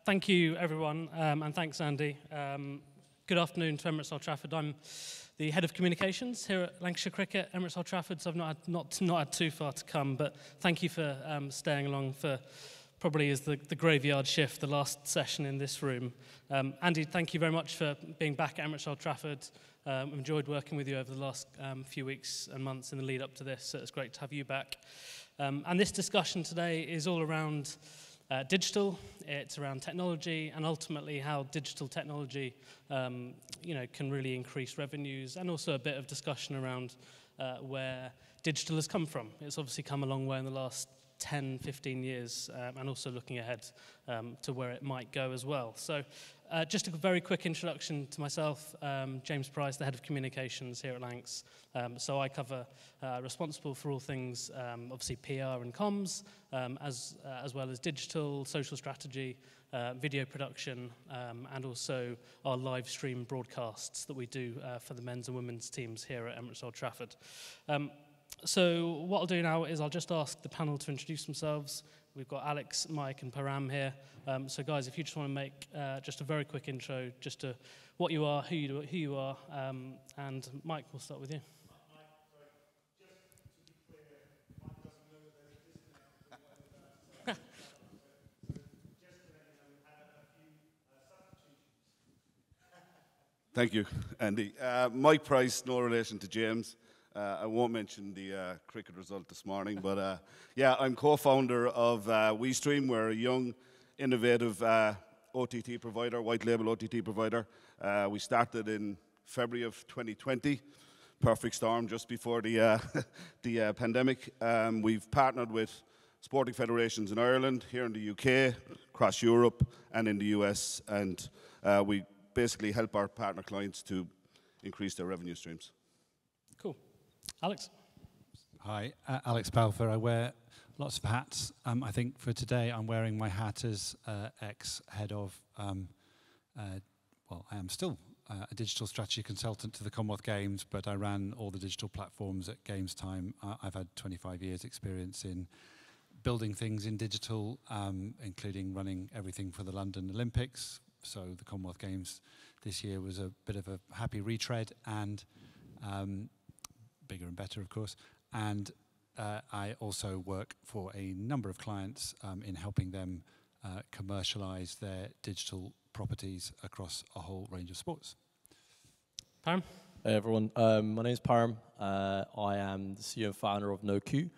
Thank you, everyone, and thanks, Andy. Good afternoon to Emirates Old Trafford. I'm the head of communications here at Lancashire Cricket, Emirates Old Trafford, so I've not had too far to come, but thank you for staying along for probably is the graveyard shift, the last session in this room. Andy, thank you very much for being back at Emirates Old Trafford. I've enjoyed working with you over the last few weeks and months in the lead up to this, so it's great to have you back. And this discussion today is all around digital, it's around technology, and ultimately how digital technology can really increase revenues, and also a bit of discussion around where digital has come from. It's obviously come a long way in the last 10, 15 years, and also looking ahead to where it might go as well. So just a very quick introduction to myself. James Price, the head of communications here at Lancs. So I cover responsible for all things, obviously PR and comms, as well as digital, social strategy, video production, and also our live stream broadcasts that we do for the men's and women's teams here at Emirates Old Trafford. So what I'll do now is I'll just ask the panel to introduce themselves. We've got Alex, Mike, and Param here. So guys, if you just want to make just a very quick intro, just to what you are, who you are, and Mike, we'll start with you. Thank you, Andy. Mike Price, no relation to James. I won't mention the cricket result this morning, but yeah, I'm co-founder of WeStream. We're a young, innovative OTT provider, white label OTT provider. We started in February of 2020, perfect storm just before the pandemic. We've partnered with sporting federations in Ireland, here in the UK, across Europe, and in the US, and we basically help our partner clients to increase their revenue streams. Cool. Alex? Hi, Alex Balfour. I wear lots of hats. I think for today I'm wearing my hat as ex-head of, well, I am still a digital strategy consultant to the Commonwealth Games, but I ran all the digital platforms at Games Time. I've had 25 years experience in building things in digital, including running everything for the London Olympics. So the Commonwealth Games this year was a bit of a happy retread, and bigger and better, of course. And I also work for a number of clients in helping them commercialize their digital properties across a whole range of sports. Param? Hey everyone, my name is Param. I am the CEO and founder of NoQ.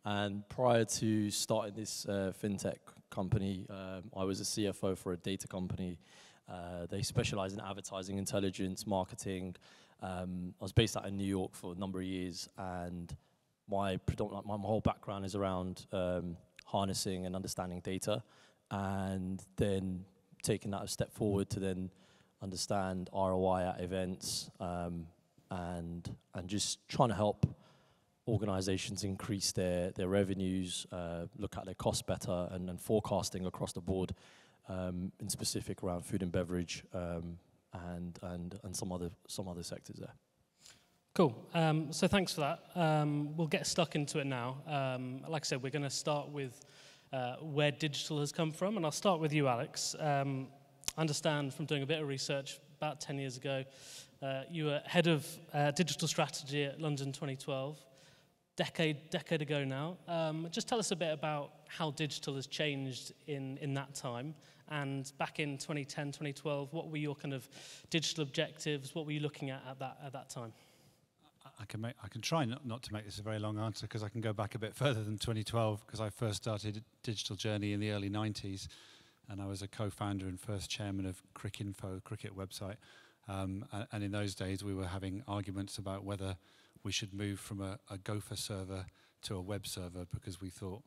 And prior to starting this fintech company, I was a CFO for a data company. They specialize in advertising, intelligence, marketing. I was based out in New York for a number of years, and my whole background is around harnessing and understanding data, and then taking that a step forward to then understand ROI at events, and just trying to help organizations increase their revenues, look at their costs better, and forecasting across the board, in specific around food and beverage, and some other sectors there. Cool. So thanks for that. We'll get stuck into it now. Like I said, we're going to start with where digital has come from, and I'll start with you, Alex. I understand from doing a bit of research about 10 years ago, you were head of digital strategy at London 2012. Decade ago now. Just tell us a bit about how digital has changed in that time. And back in 2010, 2012, what were your kind of digital objectives? What were you looking at that time? I can try not to make this a very long answer, because I can go back a bit further than 2012, because I first started a digital journey in the early 90s, and I was a co-founder and first chairman of Cricinfo, a cricket website. And in those days, we were having arguments about whether we should move from a Gopher server to a web server, because we thought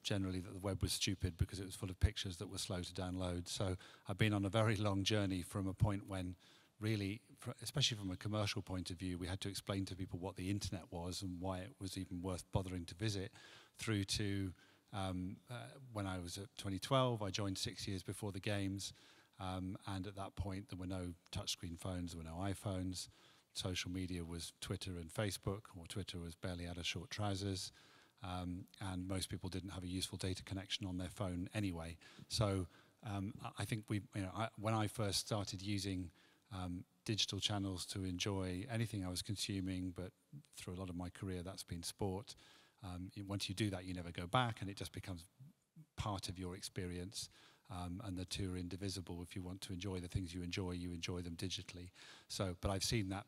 generally that the web was stupid because it was full of pictures that were slow to download. So I've been on a very long journey from a point when really, especially from a commercial point of view, we had to explain to people what the internet was and why it was even worth bothering to visit, through to when I was at 2012, I joined 6 years before the games, and at that point there were no touchscreen phones, there were no iPhones. Social media was Twitter and Facebook, or Twitter was barely out of short trousers, and most people didn't have a useful data connection on their phone anyway. So I think when I first started using digital channels to enjoy anything I was consuming, but through a lot of my career that's been sport. Once you do that, you never go back, and it just becomes part of your experience. And the two are indivisible. If you want to enjoy the things you enjoy them digitally. So, but I've seen that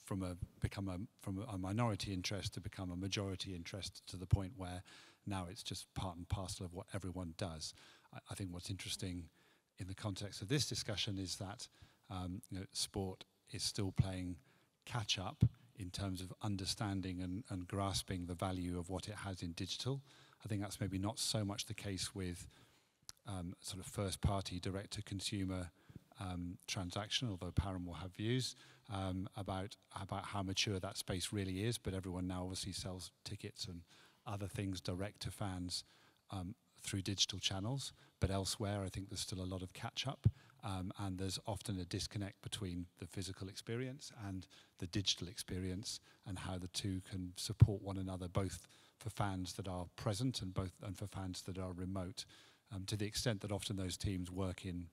from a minority interest to become a majority interest, to the point where now it's just part and parcel of what everyone does. I think what's interesting in the context of this discussion is that sport is still playing catch up in terms of understanding and grasping the value of what it has in digital. I think that's maybe not so much the case with sort of first-party direct-to-consumer transaction, although Param will have views about how mature that space really is. But everyone now obviously sells tickets and other things direct to fans through digital channels. But elsewhere, I think there's still a lot of catch-up, and there's often a disconnect between the physical experience and the digital experience, and how the two can support one another, both for fans that are present and for fans that are remote. To the extent that often those teams work in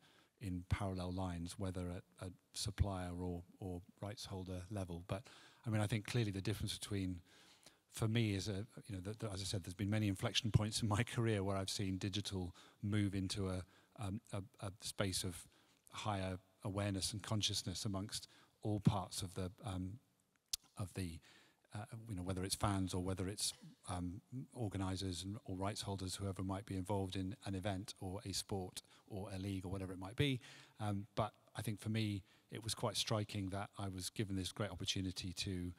parallel lines, whether at supplier or rights holder level. But I mean, I think clearly the difference between, for me, is as I said, there's been many inflection points in my career where I've seen digital move into a space of higher awareness and consciousness amongst all parts of the whether it's fans or whether it's organisers or rights holders, whoever might be involved in an event or a sport or a league or whatever it might be. But I think for me, it was quite striking that I was given this great opportunity to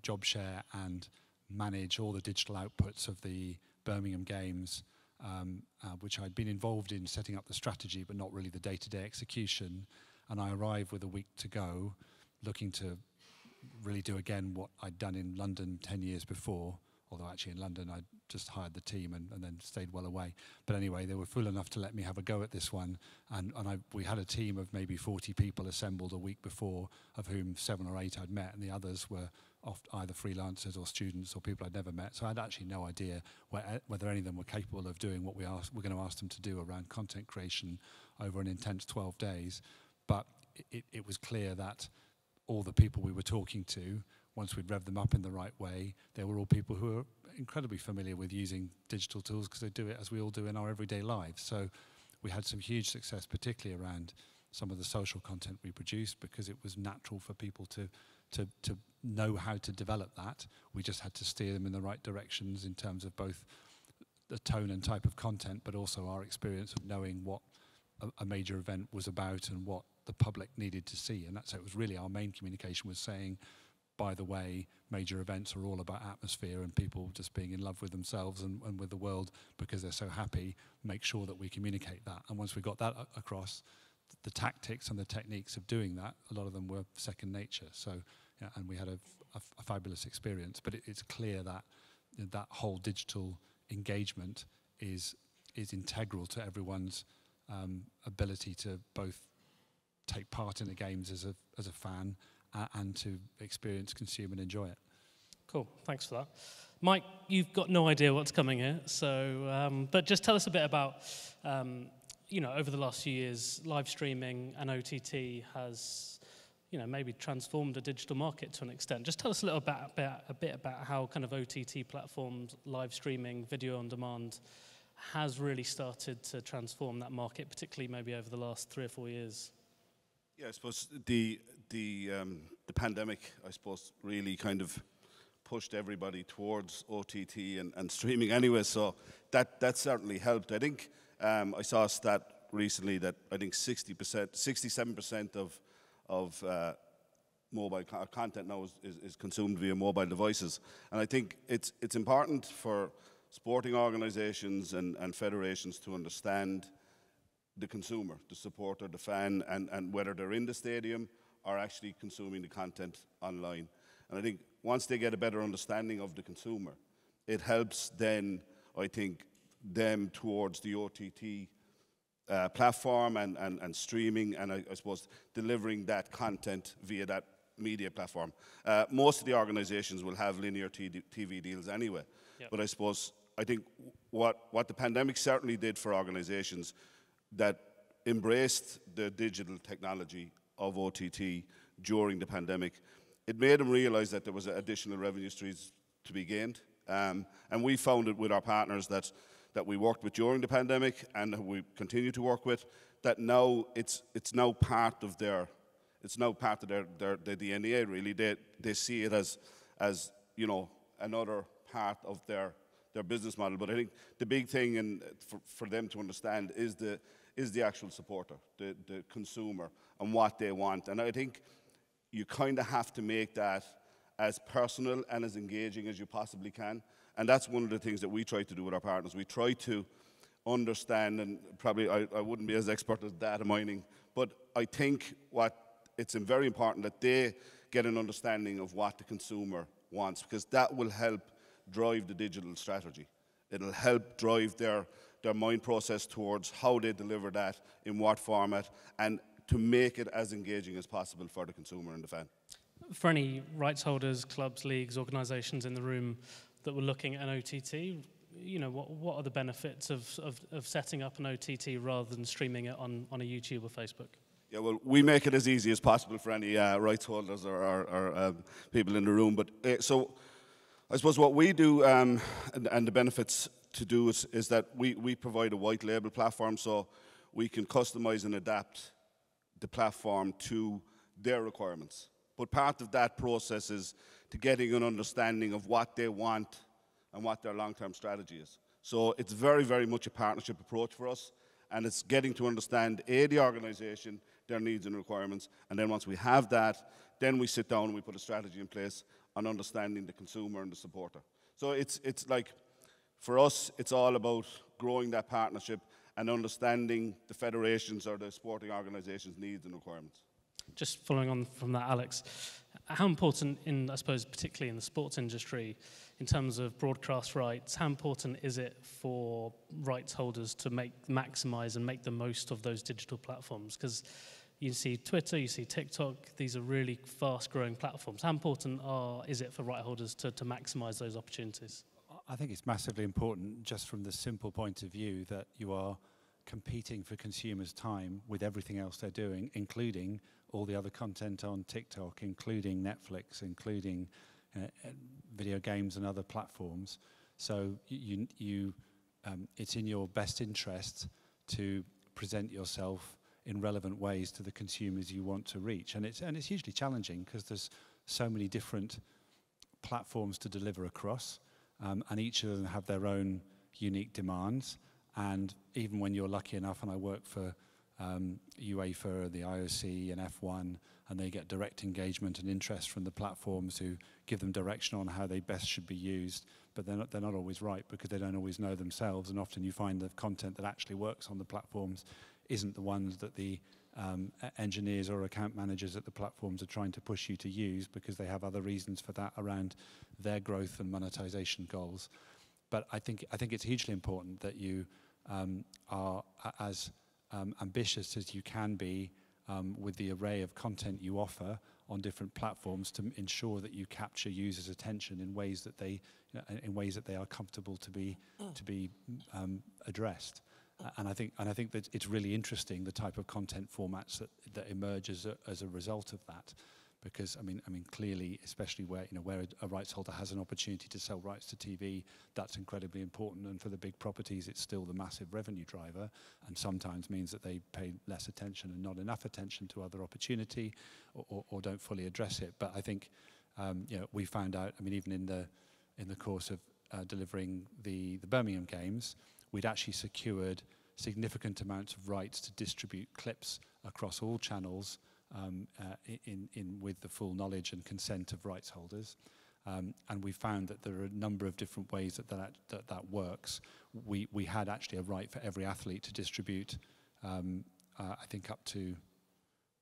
job share and manage all the digital outputs of the Birmingham Games, which I'd been involved in setting up the strategy, but not really the day-to-day execution. And I arrived with a week to go, looking to really do again what I'd done in London 10 years before, although actually in London I'd just hired the team and then stayed well away. But anyway, they were fool enough to let me have a go at this one, and we had a team of maybe 40 people assembled a week before, of whom 7 or 8 I'd met, and the others were either freelancers or students or people I'd never met. So I had actually no idea whether any of them were capable of doing what we're going to ask them to do around content creation over an intense 12 days. But it was clear that all the people we were talking to, once we'd revved them up in the right way, they were all people who are incredibly familiar with using digital tools, because they do it as we all do in our everyday lives. So we had some huge success, particularly around some of the social content we produced, because it was natural for people to know how to develop that. We just had to steer them in the right directions in terms of both the tone and type of content, but also our experience of knowing what a major event was about and what the public needed to see. And that's how it was really our main communication, was saying, by the way, major events are all about atmosphere and people just being in love with themselves and with the world because they're so happy. Make sure that we communicate that. And once we got that across, the tactics and the techniques of doing that, a lot of them were second nature. So, yeah, and we had a fabulous experience. But it's clear that that whole digital engagement is integral to everyone's ability to both take part in the games as a fan and to experience, consume and enjoy it. Cool, thanks for that. Mike, you've got no idea what's coming here, so but just tell us a bit about, over the last few years, live streaming and OTT has, maybe transformed the digital market to an extent. Just tell us a little bit about how kind of OTT platforms, live streaming, video on demand, has really started to transform that market, particularly maybe over the last 3 or 4 years. Yeah, I suppose the pandemic, I suppose, really kind of pushed everybody towards OTT and streaming anyway. So that certainly helped. I think I saw a stat recently that I think 67% of mobile content now is consumed via mobile devices. And I think it's important for sporting organisations and federations to understand the consumer, the supporter, the fan, and whether they're in the stadium or actually consuming the content online. And I think once they get a better understanding of the consumer, it helps then, I think, them towards the OTT platform and streaming, and I suppose delivering that content via that media platform. Most of the organisations will have linear TV deals anyway. Yep. But I think what the pandemic certainly did for organisations, that embraced the digital technology of OTT during the pandemic. It made them realize that there was additional revenue streams to be gained. And we found it with our partners that we worked with during the pandemic and that we continue to work with, that now it's now part of their DNA really. They see it as you know, another part of their business model. But I think the big thing and for them to understand is the actual supporter, the consumer, and what they want. And I think you kind of have to make that as personal and as engaging as you possibly can. And that's one of the things that we try to do with our partners. We try to understand, and probably I wouldn't be as expert as data mining, but I think it's very important that they get an understanding of what the consumer wants, because that will help drive the digital strategy. It'll help drive their mind process towards how they deliver that, in what format, and to make it as engaging as possible for the consumer and the fan. For any rights holders, clubs, leagues, organisations in the room that were looking at an OTT, you know, what are the benefits of setting up an OTT rather than streaming it on a YouTube or Facebook? Yeah, well, we make it as easy as possible for any rights holders or people in the room. But so I suppose what we do and the benefits to do is that we provide a white label platform, so we can customize and adapt the platform to their requirements. But part of that process is to getting an understanding of what they want and what their long-term strategy is. So it's very, very much a partnership approach for us, and it's getting to understand, the organisation, their needs and requirements, and then once we have that, then we sit down and we put a strategy in place on understanding the consumer and the supporter. So it's like, for us, it's all about growing that partnership and understanding the federations or the sporting organisations' needs and requirements. Just following on from that, Alex, how important I suppose, particularly in the sports industry, in terms of broadcast rights, how important is it for rights holders to maximise and make the most of those digital platforms? Because you see Twitter, you see TikTok, these are really fast-growing platforms. How important is it for right holders to maximise those opportunities? I think it's massively important, just from the simple point of view that you are competing for consumers' time with everything else they're doing, including all the other content on TikTok, including Netflix, including video games and other platforms. So it's in your best interest to present yourself in relevant ways to the consumers you want to reach. And it's hugely challenging because there's so many different platforms to deliver across, and each of them have their own unique demands. And even when you're lucky enough, and I work for UEFA, the IOC and F1, and they get direct engagement and interest from the platforms who give them direction on how they best should be used, but they're not always right because they don't always know themselves, and often you find the content that actually works on the platforms isn't the ones that the engineers or account managers at the platforms are trying to push you to use, because they have other reasons for that around their growth and monetization goals. But I think it's hugely important that you are as ambitious as you can be with the array of content you offer on different platforms to ensure that you capture users' attention in ways that they are comfortable to be addressed. And I think that it's really interesting, the type of content formats that emerge as a result of that. Because I mean, clearly, especially where a rights holder has an opportunity to sell rights to TV, that's incredibly important. And for the big properties, it's still the massive revenue driver, and sometimes means that they pay less attention and not enough attention to other opportunity, or don't fully address it. But I think we found out. I mean, even in the course of delivering the Birmingham Games, we'd actually secured significant amounts of rights to distribute clips across all channels. With the full knowledge and consent of rights holders, and we found that there are a number of different ways that works. We had actually a right for every athlete to distribute, I think up to,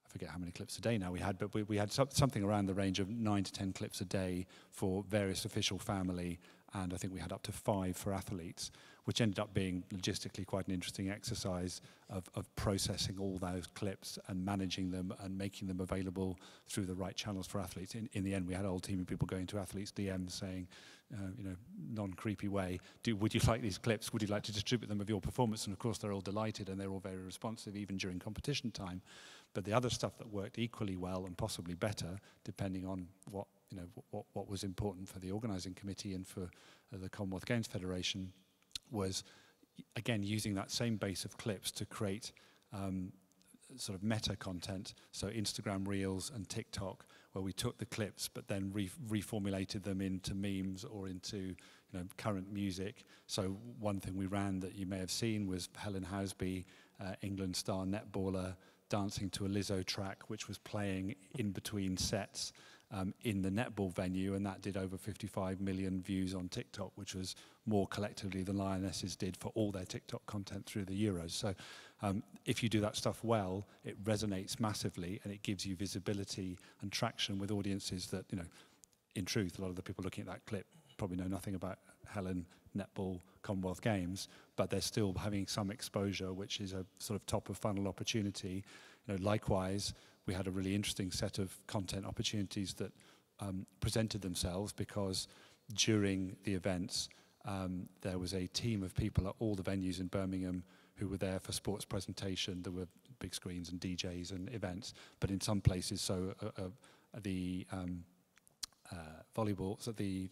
I forget how many clips a day now we had, but we had something around the range of 9 to 10 clips a day for various official family and I think we had up to 5 for athletes, which ended up being logistically quite an interesting exercise of processing all those clips and managing them and making them available through the right channels for athletes. In the end, we had a whole team of people going to athletes' DMs saying, non-creepy way, would you like these clips? Would you like to distribute them of your performance? And of course, they're all delighted and they're all very responsive, even during competition time. But the other stuff that worked equally well and possibly better, depending on what was important for the organising committee and for the Commonwealth Games Federation, was again using that same base of clips to create sort of meta content, so Instagram Reels and TikTok, where we took the clips but then reformulated them into memes or into current music. So one thing we ran that you may have seen was Helen Housby, England star netballer, dancing to a Lizzo track which was playing in between sets in the netball venue, and that did over 55 million views on TikTok, which was more collectively than Lionesses did for all their TikTok content through the Euros. So if you do that stuff well, it resonates massively and it gives you visibility and traction with audiences that, in truth, a lot of the people looking at that clip probably know nothing about Helen, netball, Commonwealth Games, but they're still having some exposure, which is a sort of top of funnel opportunity. Likewise, we had a really interesting set of content opportunities that presented themselves because during the events, there was a team of people at all the venues in Birmingham who were there for sports presentation. There were big screens and DJs and events, but in some places, so the volleyball, so the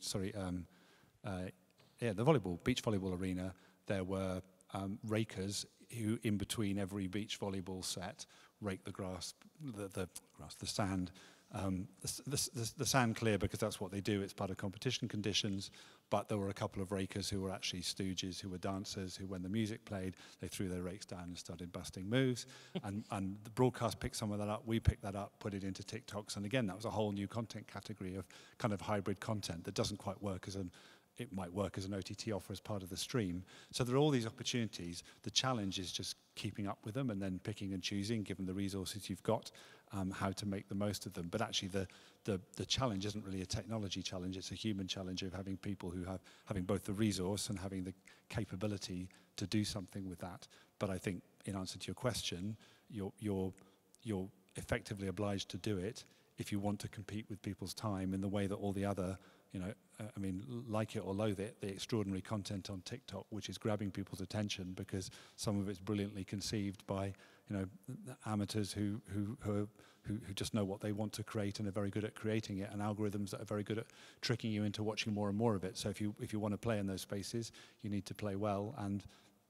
beach volleyball arena, there were rakers who, in between every beach volleyball set, rake the grass, the sand, the sand clear, because that's what they do. It's part of competition conditions. But there were a couple of rakers who were actually stooges, who were dancers, who, when the music played, they threw their rakes down and started busting moves. and the broadcast picked some of that up. We picked that up, put it into TikToks, and again, that was a whole new content category of kind of hybrid content that doesn't quite work as it might work as an OTT offer as part of the stream. So there are all these opportunities. The challenge is just keeping up with them and then picking and choosing, given the resources you've got, how to make the most of them. But actually the challenge isn't really a technology challenge, it's a human challenge of having people who having both the resource and having the capability to do something with that. But I think, in answer to your question, you're effectively obliged to do it if you want to compete with people's time in the way that all the other, like it or loathe it, the extraordinary content on TikTok, which is grabbing people's attention because some of it's brilliantly conceived by, amateurs who just know what they want to create and are very good at creating it, and algorithms that are very good at tricking you into watching more and more of it. So if you want to play in those spaces, you need to play well. And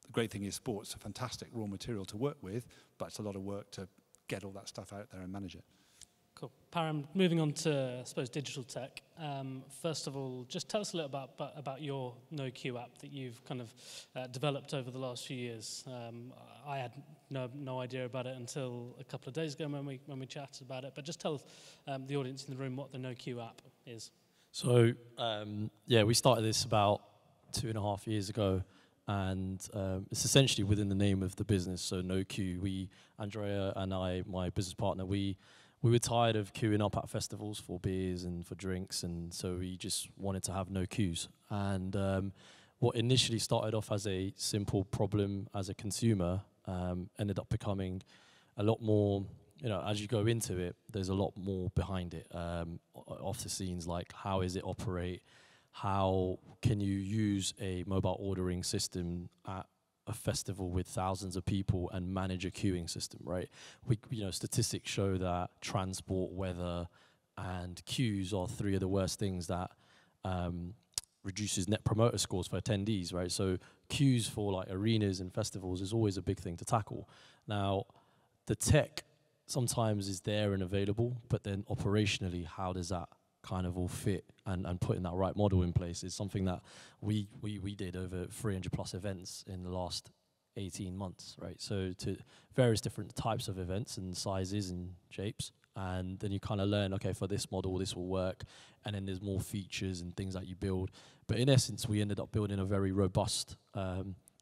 the great thing is sport's a fantastic raw material to work with, but it's a lot of work to get all that stuff out there and manage it. Cool. Param, moving on to, I suppose, digital tech. First of all, just tell us a little about your NoQ app that you've kind of developed over the last few years. I had no idea about it until a couple of days ago when we chatted about it. But just tell the audience in the room what the NoQ app is. So, we started this about 2.5 years ago. And it's essentially within the name of the business, so NoQ. Andrea and I, my business partner, we were tired of queuing up at festivals for beers and for drinks, and so we just wanted to have no queues. And what initially started off as a simple problem as a consumer ended up becoming a lot more, as you go into it, there's a lot more behind it, off the scenes, like how is it operate, how can you use a mobile ordering system at a festival with thousands of people and manage a queuing system, right? Statistics show that transport, weather, and queues are 3 of the worst things that reduces net promoter scores for attendees, right? So queues for like arenas and festivals is always a big thing to tackle. Now, the tech sometimes is there and available, but then operationally, how does that kind of all fit and putting that right model in place is something that we did over 300 plus events in the last 18 months, right? So to various different types of events and sizes and shapes. And then you kind of learn, okay, for this model, this will work. And then there's more features and things that you build. But in essence, we ended up building a very robust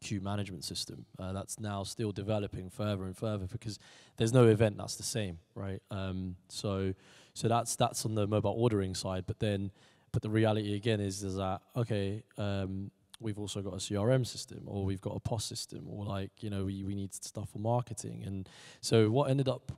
queue management system that's now still developing further and further because there's no event that's the same, right? So that's on the mobile ordering side. But then But the reality again is that, okay, we've also got a CRM system, or we've got a POS system, or like, you know, we need stuff for marketing. And so what ended up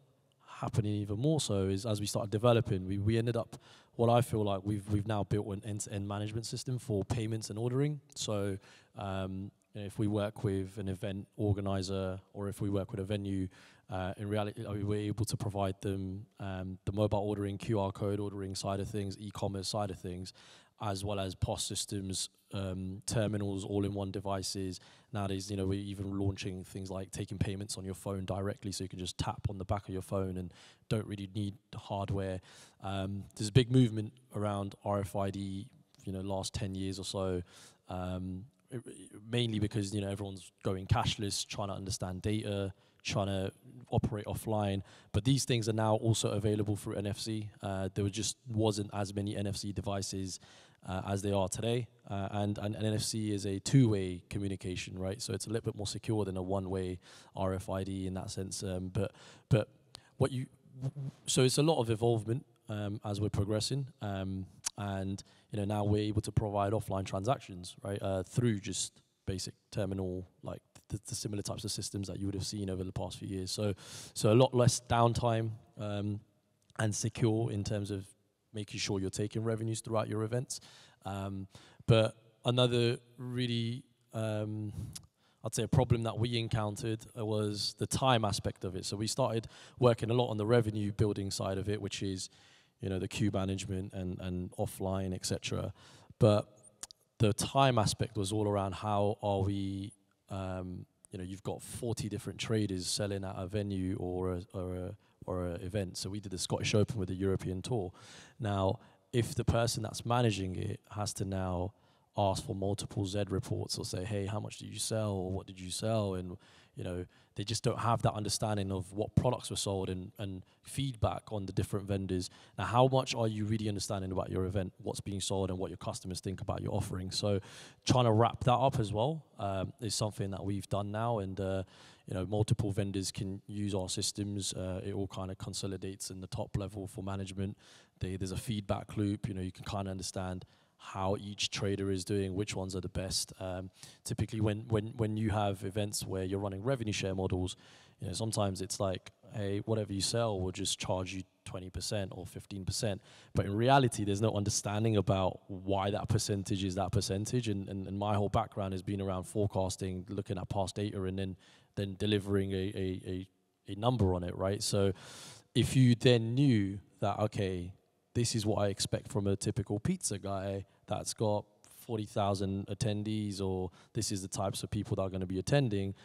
happening even more so is, as we started developing, we ended up, what I feel like we've now built an end-to-end management system for payments and ordering. So you know, if we work with an event organizer, or if we work with a venue, in reality, we're able to provide them the mobile ordering, QR code ordering side of things, e-commerce side of things, as well as POS systems, terminals, all-in-one devices. Nowadays, you know, we're even launching things like taking payments on your phone directly, so you can just tap on the back of your phone and don't really need the hardware. There's a big movement around RFID, you know, last 10 years or so, mainly because, you know, everyone's going cashless, trying to understand data, trying to operate offline. But these things are now also available through NFC. There just wasn't as many NFC devices as they are today. And NFC is a two-way communication, right? So it's a little bit more secure than a one-way RFID in that sense. But what you, so it's a lot of evolvement as we're progressing. And you know, now we're able to provide offline transactions, right, through just basic terminal, like the similar types of systems that you would have seen over the past few years. So a lot less downtime and secure in terms of making sure you're taking revenues throughout your events. But another really, I'd say, a problem that we encountered was the time aspect of it. So we started working a lot on the revenue building side of it, which is, you know, the queue management and offline, etc. But the time aspect was all around how are we, you know, you've got 40 different traders selling at a venue or a event. So we did the Scottish Open with the European Tour. Now, if the person that's managing it has to now ask for multiple Z reports or say, hey, how much did you sell, or what did you sell? And, you know, they just don't have that understanding of what products were sold and feedback on the different vendors. Now, how much are you really understanding about your event, what's being sold, and what your customers think about your offering? So trying to wrap that up as well is something that we've done now. And, you know, multiple vendors can use our systems. It all kind of consolidates in the top level for management. There's a feedback loop. You know, you can kind of understand how each trader is doing, which ones are the best. Typically, when you have events where you're running revenue share models, you know, sometimes it's like, hey, whatever you sell, we'll just charge you 20% or 15%. But in reality, there's no understanding about why that percentage is that percentage. And my whole background has been around forecasting, looking at past data, and then delivering a number on it, right? So if you then knew that, okay, this is what I expect from a typical pizza guy that's got 40,000 attendees, or this is the types of people that are going to be attending,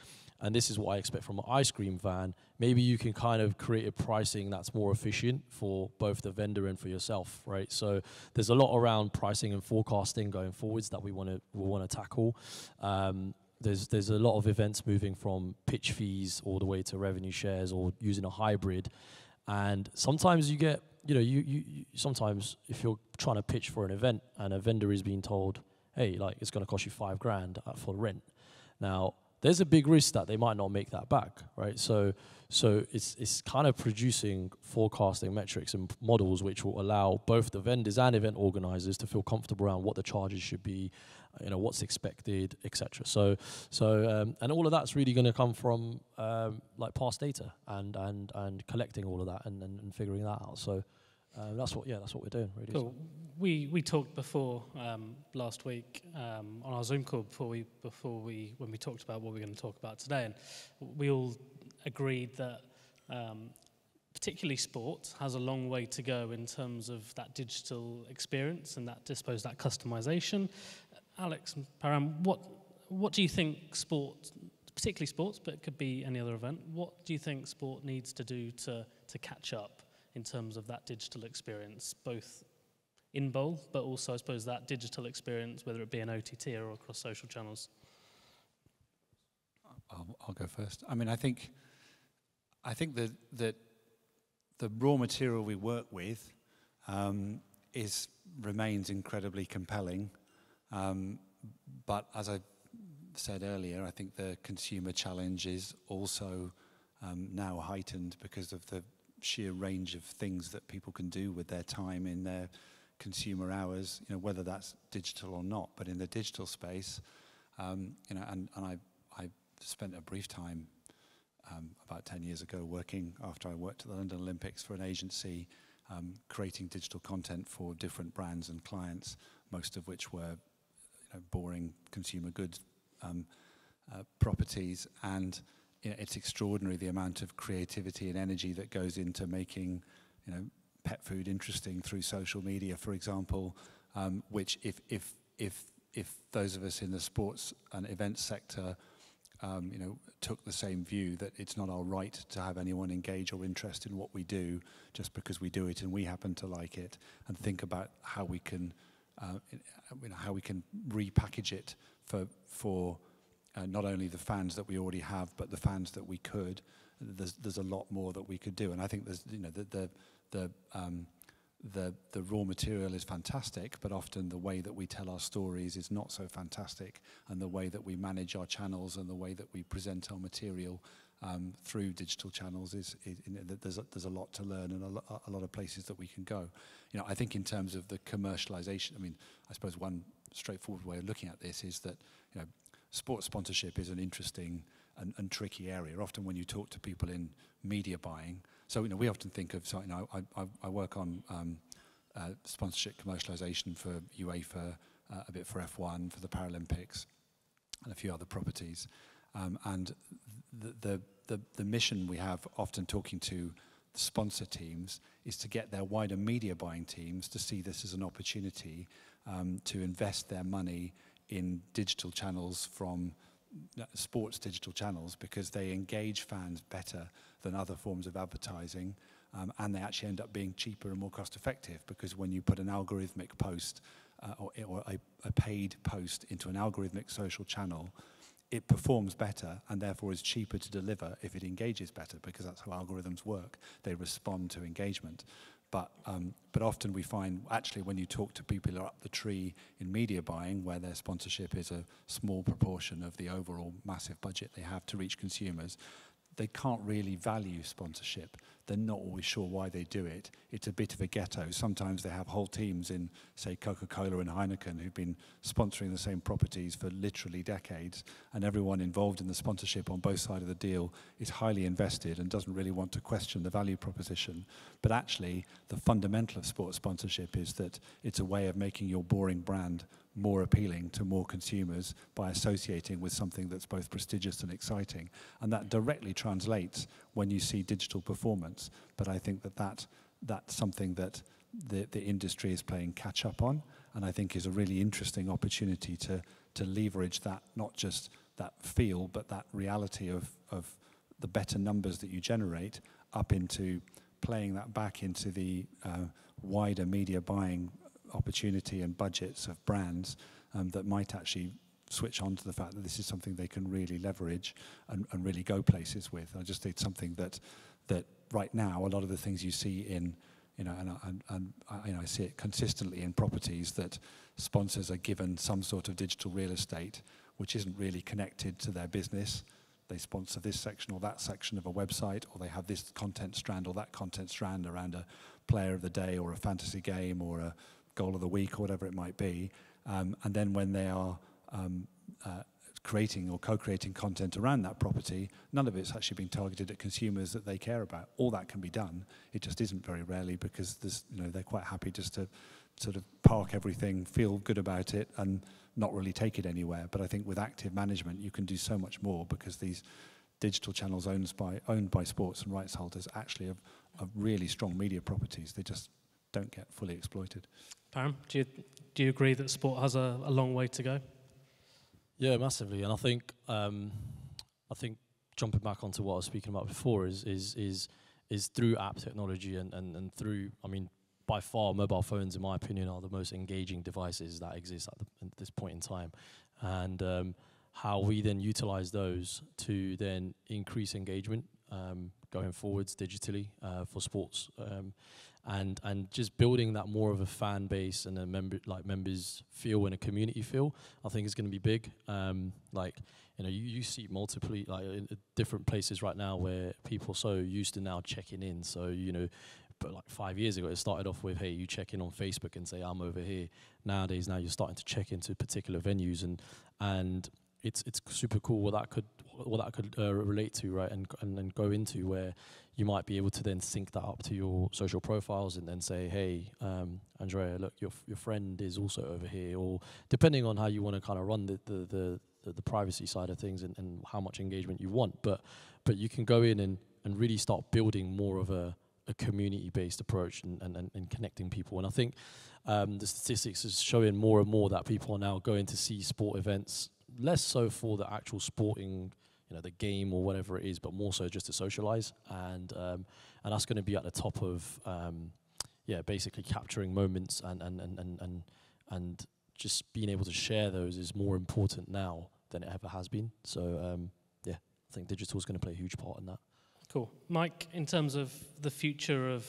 and this is what I expect from an ice cream van, maybe you can kind of create a pricing that's more efficient for both the vendor and for yourself, right? So there's a lot around pricing and forecasting going forwards that we want to tackle. There's a lot of events moving from pitch fees all the way to revenue shares, or using a hybrid. And sometimes you get, you know, you sometimes if you're trying to pitch for an event and a vendor is being told, hey, like, it's going to cost you $5,000 for rent. Now, there's a big risk that they might not make that back, right? So it's kind of producing forecasting metrics and models which will allow both the vendors and event organizers to feel comfortable around what the charges should be, you know, what's expected, etc. So and all of that's really going to come from like past data and collecting all of that and figuring that out. So that's what we're doing, really. Cool. We talked before last week on our Zoom call when we talked about what we're going to talk about today, and we all agreed that particularly sport has a long way to go in terms of that digital experience and that, I suppose, that customization. Alex and Param, what do you think sport, particularly sports, but it could be any other event, what do you think sport needs to do to catch up in terms of that digital experience, both in bowl, but also, I suppose, that digital experience, whether it be an OTT or across social channels? I'll go first. I mean, I think that the raw material we work with remains incredibly compelling. But as I said earlier, I think the consumer challenge is also now heightened because of the sheer range of things that people can do with their time in their consumer hours, whether that's digital or not. But in the digital space, and I spent a brief time about 10 years ago working after I worked at the London Olympics for an agency, creating digital content for different brands and clients, most of which were boring consumer goods properties. And it's extraordinary the amount of creativity and energy that goes into making pet food interesting through social media, for example, which if those of us in the sports and events sector took the same view that it's not our right to have anyone engage or interest in what we do just because we do it and we happen to like it, and think about how we can repackage it for not only the fans that we already have, but the fans that we could. There's a lot more that we could do, and I think there's the raw material is fantastic, but often the way that we tell our stories is not so fantastic, and the way that we manage our channels and the way that we present our material through digital channels there's a lot to learn and a lot of places that we can go. I think in terms of the commercialization, I suppose one straightforward way of looking at this is that sports sponsorship is an interesting and tricky area. Often when you talk to people in media buying, so we often think of, I work on sponsorship commercialization for UEFA, a bit for F1, for the Paralympics, and a few other properties. And the mission we have often talking to the sponsor teams is to get their wider media buying teams to see this as an opportunity to invest their money in digital channels from sports digital channels, because they engage fans better than other forms of advertising, and they actually end up being cheaper and more cost effective, because when you put an algorithmic post or a paid post into an algorithmic social channel, it performs better and therefore is cheaper to deliver if it engages better, because that's how algorithms work. They respond to engagement. But often we find, actually, when you talk to people who are up the tree in media buying, where their sponsorship is a small proportion of the overall massive budget they have to reach consumers, they can't really value sponsorship. They're not always sure why they do it. It's a bit of a ghetto. Sometimes they have whole teams in, say, Coca-Cola and Heineken who've been sponsoring the same properties for literally decades, and everyone involved in the sponsorship on both sides of the deal is highly invested and doesn't really want to question the value proposition. But actually, the fundamental of sports sponsorship is that it's a way of making your boring brand more appealing to more consumers by associating with something that's both prestigious and exciting. And that directly translates when you see digital performance. But I think that's something that the industry is playing catch up on, and I think is a really interesting opportunity to leverage that, not just that feel, but that reality of the better numbers that you generate up into playing that back into the wider media buying opportunity and budgets of brands that might actually switch on to the fact that this is something they can really leverage and really go places with. I just think it's something that right now, a lot of the things you see in, I see it consistently in properties, that sponsors are given some sort of digital real estate which isn't really connected to their business. They sponsor this section or that section of a website, or they have this content strand or that content strand around a player of the day or a fantasy game or a goal of the week or whatever it might be. And then when they are creating or co-creating content around that property, none of it's actually being targeted at consumers that they care about. All that can be done. It just isn't very rarely, because they're quite happy just to sort of park everything, feel good about it, and not really take it anywhere. But I think with active management, you can do so much more, because these digital channels owned by sports and rights holders actually have really strong media properties. They just don't get fully exploited. Param, do you agree that sport has a long way to go? Yeah, massively. And I think jumping back onto what I was speaking about before is through app technology and through, by far, mobile phones, in my opinion, are the most engaging devices that exist at this point in time. And how we then utilize those to then increase engagement going forwards digitally for sports, and just building that more of a fan base and a members feel and a community feel, I think is going to be big. You see multiple in different places right now where people are so used to now checking in. So but like 5 years ago, it started off with, hey, you check in on Facebook and say, I'm over here. Nowadays, now you're starting to check into particular venues, and it's super cool what that could relate to, right? And go into where you might be able to then sync that up to your social profiles and then say, hey, Andrea, look, your friend is also over here, or depending on how you want to kind of run the privacy side of things and how much engagement you want, but you can go in and really start building more of a community-based approach and connecting people. And I think the statistics is showing more and more that people are now going to see sport events, less so for the actual sporting, the game or whatever it is, but more so just to socialize. And that's going to be at the top of, basically capturing moments and just being able to share those is more important now than it ever has been. So, I think digital is going to play a huge part in that. Cool. Mike, in terms of the future of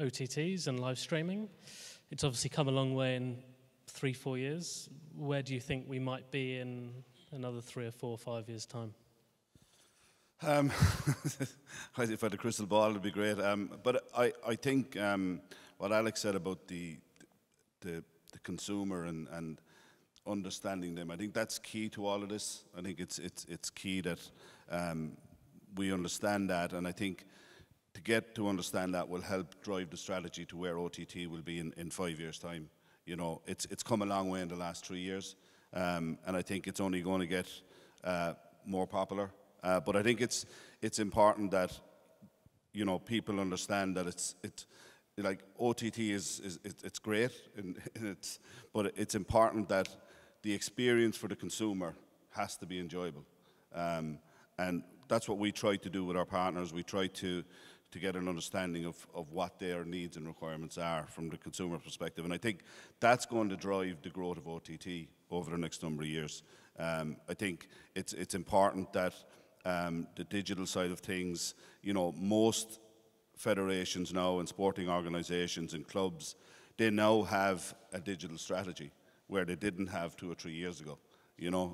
OTTs and live streaming, it's obviously come a long way in 3-4 years. Where do you think we might be in another 3 or 4 or 5 years' time? If I had a crystal ball, it'd be great. But I think what Alex said about the consumer and understanding them, I think that's key to all of this. I think it's key that we understand that, and I think to get to understand that will help drive the strategy to where OTT will be in 5 years' time. It's come a long way in the last 3 years, and I think it's only going to get more popular. But I think it's important that people understand that it's like OTT it's great, but it's important that the experience for the consumer has to be enjoyable, and that's what we try to do with our partners. We try to get an understanding of what their needs and requirements are from the consumer perspective. And I think that's going to drive the growth of OTT over the next number of years. I think it's important that the digital side of things, most federations now and sporting organizations and clubs, they now have a digital strategy where they didn't have 2 or 3 years ago.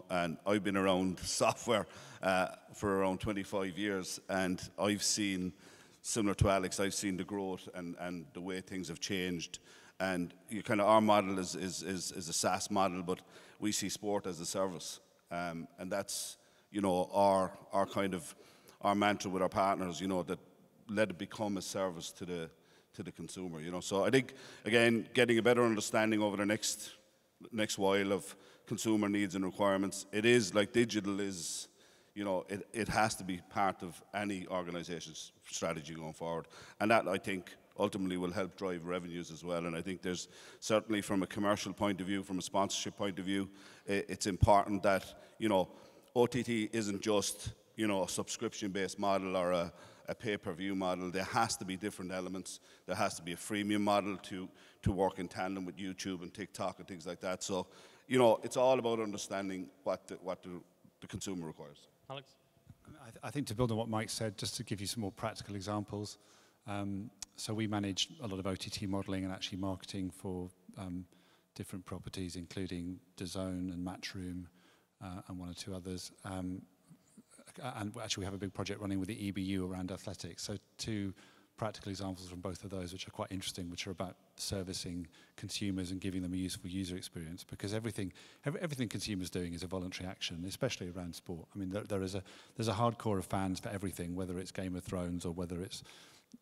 And I've been around software for around 25 years, and I've seen, similar to Alex, I've seen the growth and the way things have changed. And our model is a SaaS model, but we see sport as a service, and that's our mantra with our partners. That let it become a service to the consumer. So I think again, getting a better understanding over the next while of consumer needs and requirements. It is like digital is, it has to be part of any organization's strategy going forward. And that, I think, ultimately will help drive revenues as well. And I think there's certainly from a commercial point of view, from a sponsorship point of view, it's important that, OTT isn't just, a subscription-based model or a pay-per-view model. There has to be different elements. There has to be a freemium model to work in tandem with YouTube and TikTok and things like that. So, it's all about understanding what the consumer requires. Alex? I think to build on what Mike said, just to give you some more practical examples. So we manage a lot of OTT modeling and actually marketing for different properties, including DAZN and Matchroom and 1 or 2 others. And actually we have a big project running with the EBU around athletics. So 2 practical examples from both of those, which are quite interesting, which are about servicing consumers and giving them a useful user experience, because everything consumers doing is a voluntary action, especially around sport. I mean, there's a hardcore of fans for everything, whether it's Game of Thrones or whether it's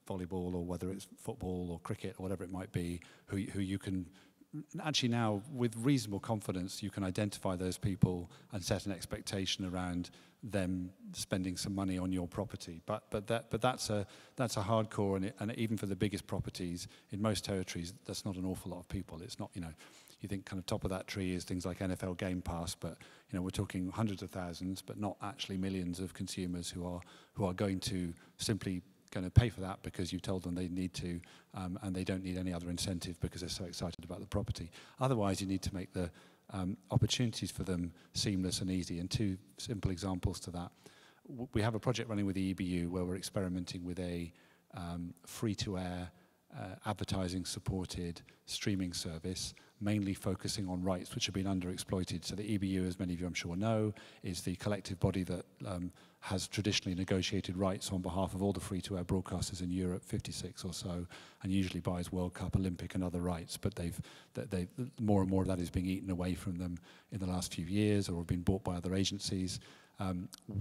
volleyball or whether it's football or cricket or whatever it might be, who you can actually now, with reasonable confidence, you can identify those people and set an expectation around them spending some money on your property. But that's a hardcore, and even for the biggest properties in most territories, that's not an awful lot of people. It's not, you think kind of top of that tree is things like NFL Game Pass, but we're talking hundreds of thousands, but not actually millions of consumers who are going to simply going to pay for that because you've told them they need to, and they don't need any other incentive because they're so excited about the property. Otherwise, you need to make the opportunities for them seamless and easy. And 2 simple examples to that. We have a project running with the EBU where we're experimenting with a free-to-air advertising-supported streaming service, mainly focusing on rights which have been underexploited. So the EBU, as many of you I'm sure know, is the collective body that has traditionally negotiated rights on behalf of all the free-to-air broadcasters in Europe, 56 or so, and usually buys World Cup, Olympic and other rights. But more and more of that is being eaten away from them in the last few years, or have been bought by other agencies.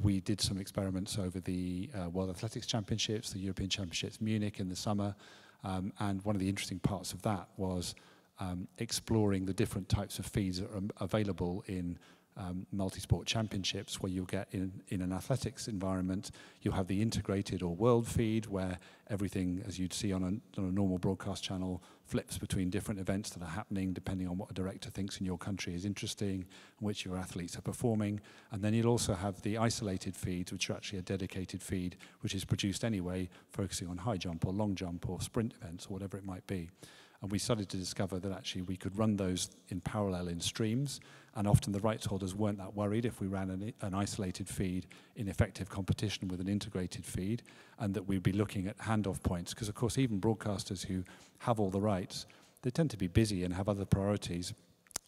We did some experiments over the World Athletics Championships, the European Championships, Munich in the summer, and one of the interesting parts of that was exploring the different types of feeds that are available in multi-sport championships, where you'll get in an athletics environment, you'll have the integrated or world feed, where everything, as you'd see on a normal broadcast channel, flips between different events that are happening depending on what a director thinks in your country is interesting and which your athletes are performing. And then you'll also have the isolated feeds, which are actually a dedicated feed, which is produced anyway, focusing on high jump or long jump or sprint events or whatever it might be. And we started to discover that actually we could run those in parallel in streams, and often the rights holders weren't that worried if we ran an isolated feed in effective competition with an integrated feed, and that we'd be looking at handoff points, because of course even broadcasters who have all the rights, they tend to be busy and have other priorities.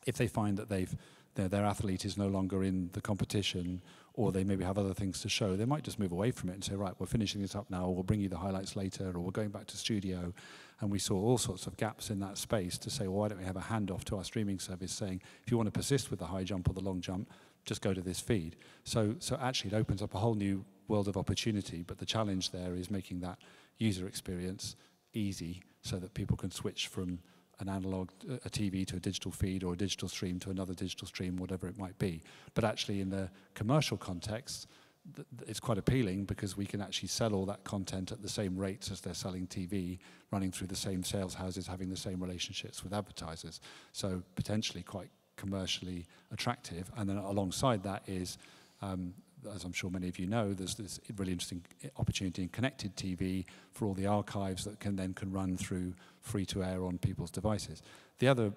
If they find that their athlete is no longer in the competition, or they maybe have other things to show, they might just move away from it and say, right, we're finishing this up now, or we'll bring you the highlights later, or we're going back to studio. And we saw all sorts of gaps in that space to say, well, why don't we have a handoff to our streaming service saying, if you want to persist with the high jump or the long jump, just go to this feed. So actually it opens up a whole new world of opportunity, but the challenge there is making that user experience easy so that people can switch from an analog, a TV to a digital feed, or a digital stream to another digital stream, whatever it might be. But actually in the commercial context, it's quite appealing because we can actually sell all that content at the same rates as they're selling TV, running through the same sales houses, having the same relationships with advertisers. So potentially quite commercially attractive. And then alongside that is, as I'm sure many of you know, there's this really interesting opportunity in connected TV for all the archives that can run through free-to-air on people's devices. The other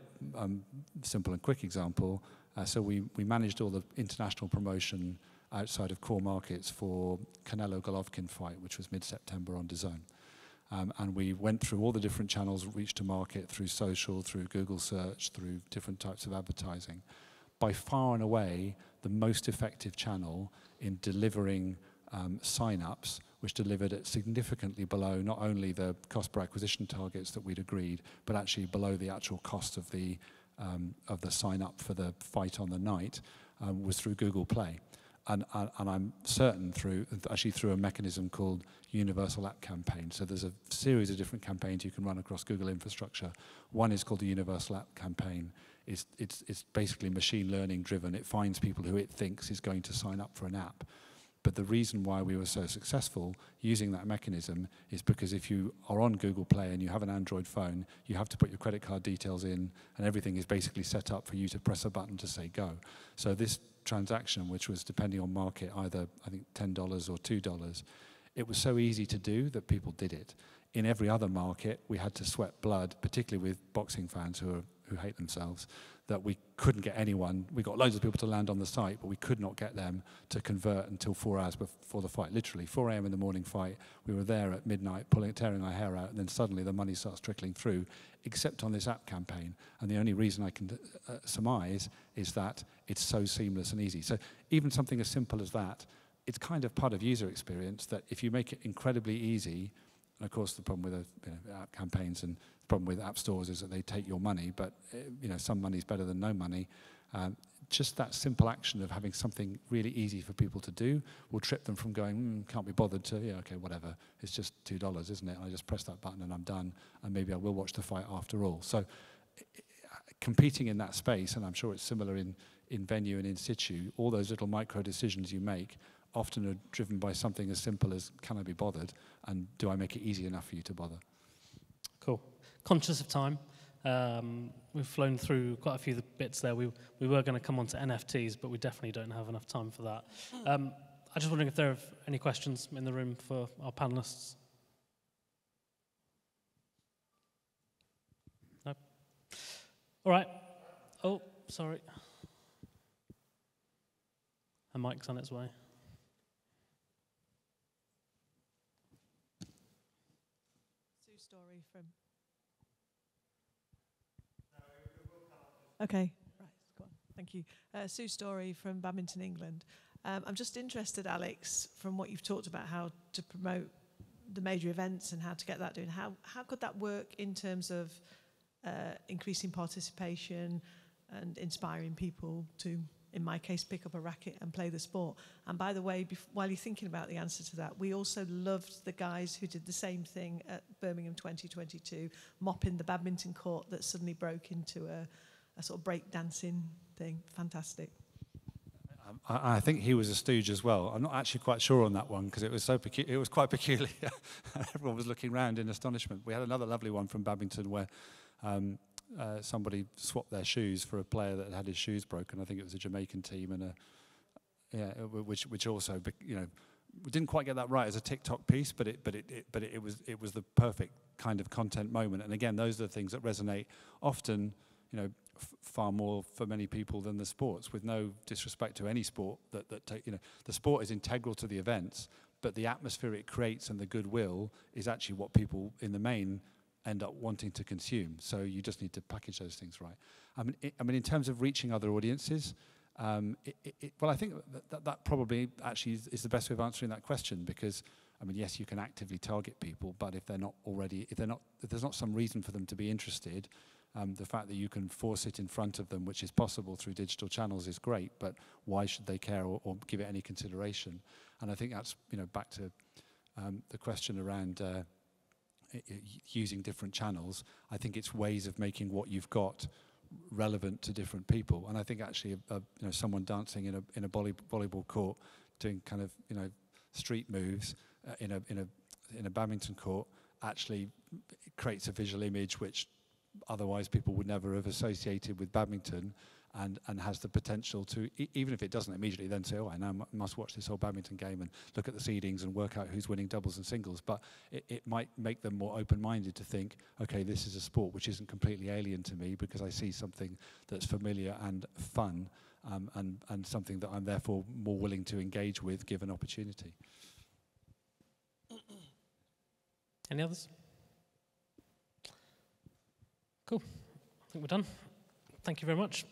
simple and quick example, so we managed all the international promotion outside of core markets for Canelo Golovkin fight, which was mid-September on DAZN. And we went through all the different channels, reached to market through social, through Google search, through different types of advertising. By far and away, the most effective channel in delivering sign-ups, which delivered at significantly below not only the cost per acquisition targets that we'd agreed, but actually below the actual cost of the sign-up for the fight on the night, was through Google Play. And I'm certain through a mechanism called Universal App Campaign. So there's a series of different campaigns you can run across Google infrastructure. One is called the Universal App Campaign. It's basically machine learning driven. It finds people who it thinks is going to sign up for an app. But the reason why we were so successful using that mechanism is because if you are on Google Play and you have an Android phone, you have to put your credit card details in, and everything is basically set up for you to press a button to say go. So this transaction, which was depending on market, either I think $10 or $2, it was so easy to do that people did it. In every other market, we had to sweat blood, particularly with boxing fans who hate themselves, that we couldn't get anyone. We got loads of people to land on the site, but we could not get them to convert until 4 hours before the fight. Literally, 4 a.m. in the morning fight, we were there at midnight, tearing our hair out, and then suddenly the money starts trickling through, except on this app campaign. And the only reason I can surmise is that it's so seamless and easy. So even something as simple as that, it's kind of part of user experience that if you make it incredibly easy, and of course the problem with app campaigns and the problem with app stores is that they take your money, but some money is better than no money. Just that simple action of having something really easy for people to do will trip them from going, can't be bothered to, yeah, okay, whatever. It's just $2, isn't it? I just press that button and I'm done, and maybe I will watch the fight after all. So competing in that space, and I'm sure it's similar in venue and in situ, all those little micro decisions you make often are driven by something as simple as, can I be bothered, and do I make it easy enough for you to bother? Cool. Conscious of time, we've flown through quite a few bits there. We were going to come on to NFTs, but we definitely don't have enough time for that. I'm just wondering if there are any questions in the room for our panelists. No? All right. Oh, sorry. A mic's on its way. Story from Okay. Right. Go on. Thank you. Sue Story from Badminton England. I'm just interested, Alex, from what you've talked about, how to promote the major events and how to get that doing. How could that work in terms of increasing participation and inspiring people to, in my case, pick up a racket and play the sport? And by the way, while you're thinking about the answer to that, we also loved the guys who did the same thing at Birmingham 2022, mopping the badminton court that suddenly broke into a sort of break dancing thing. Fantastic. I think he was a stooge as well. I'm not actually quite sure on that one because it was it was quite peculiar. Everyone was looking around in astonishment. We had another lovely one from Badminton where somebody swapped their shoes for a player that had his shoes broken. I think it was a Jamaican team, and which also, you know, we didn't quite get that right as a TikTok piece, but it was the perfect kind of content moment. And again, those are the things that resonate often, you know, far more for many people than the sports. With no disrespect to any sport, you know, the sport is integral to the events, but the atmosphere it creates and the goodwill is actually what people in the main end up wanting to consume. So you just need to package those things right. I mean, in terms of reaching other audiences, well, I think that probably actually is the best way of answering that question, because I mean, yes, you can actively target people, but if there's not some reason for them to be interested, the fact that you can force it in front of them, which is possible through digital channels, is great. But why should they care or give it any consideration? And I think that's, you know, back to the question around using different channels. I think it's ways of making what you've got relevant to different people. And I think actually, you know, someone dancing in a volleyball court, doing kind of, you know, street moves in a badminton court, actually creates a visual image which otherwise people would never have associated with badminton, and has the potential to, even if it doesn't immediately then say, oh, I now must watch this whole badminton game and look at the seedings and work out who's winning doubles and singles, but it might make them more open-minded to think, okay, this is a sport which isn't completely alien to me because I see something that's familiar and fun, and something that I'm therefore more willing to engage with given opportunity. Any others? Cool. I think we're done. Thank you very much.